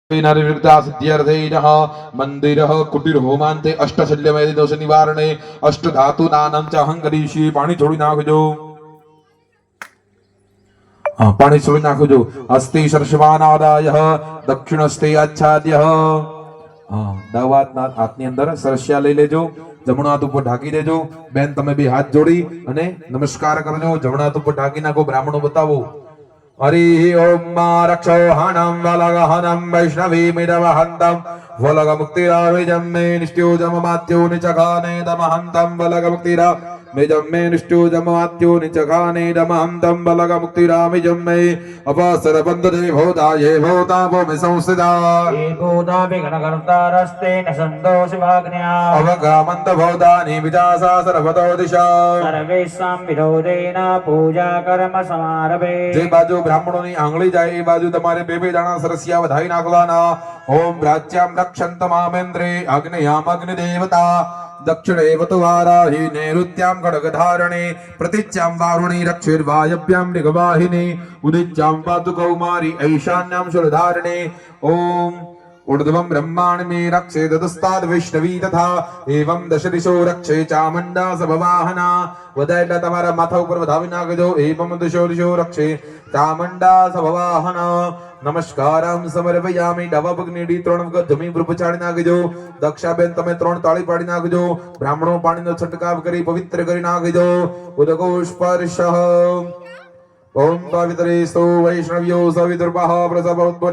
सिद्ध्यर्थैनः मंदिरः कुटीर होमांते अष्टशल्यमेदि दोष निवारणे अष्टधातूनां च अहंकरीषि पाणी छोड़ी नाखजो पाणी छोड़ी नाखजो अस्ति सरस्वानादायः दक्षिणस्ते आच्छाद्यः દાવાત હાથની અંદર સરસ્યા લઈ લેજો જમણો હાથ ઉપર ઢાંકી દેજો બેન તમે બે હાથ જોડી અને નમસ્કાર કરજો જમણો હાથ ઉપર ઢાંકી નાખો બ્રાહ્મણો બતાવો हरि ओम रक्षोहणं वलगहनं वैष्णवीमिदवहन्तं वलगमुक्तिराविजम्मे निष्ठ्योजममात्यो निचखाने दमहन्तं वलगमुक्तिरा मेजम्मे निष्ठ्योजममात्यो निचखाने दमहन्तं वलगमुक्तिरामिजम्मे अपसरबन्धदे भूता ये भूता भूमि संस्थिता ये भूता विघ्नकर्तारस्ते न सन्तोषिवाग्न्या अवगामन्त भूतानि विदासा सर्वतो दिशा सर्वेषां विरोधेन पूजा कर्म समारभे जे बाजू ब्राह्मणोनी आंगળી જાય એ બાજુ તમારે બે બે દાણા સરસિયા વધાઈ નાખવાના ઓમ પ્રાચ્યામ રક્ષંતમામેન્દ્રે અગ્નયામ અગ્નિ દેવતા दक्षिणेव तु वाराहि नैऋत्यां खड्गधारणे प्रतीच्यां वारुणी रक्षिर्वायव्यां मृगवाहिनी उदिच्यां पातु कौमारी ऐशान्यां शूलधारिणे ओम ऊर्ध्वं ब्रह्माणि मे रक्षे ततस्ताद् वैष्णवी तथा एवं दश दिशो रक्षे चामुण्डा सभवाहना वदायला તમારા માથા ઉપર વધાવી નાખજો एवं दिशो दिशो रक्षे चामुण्डा सभवाहना नमस्कारम समर्पयामि डवाभग्निडी 3 વખત જમી પર પછાડી નાખજો દક્ષાબેન તમે 3 તાળી પાડી નાખજો બ્રાહ્મણો પાણીનો છંટકાવ કરી પવિત્ર કરી નાખજો ઉદકો સ્પર્શઃ ઓમ પવિત્રેસ્તુ વૈષ્ણવ્યો સવિતુર્ભઃ પ્રસભ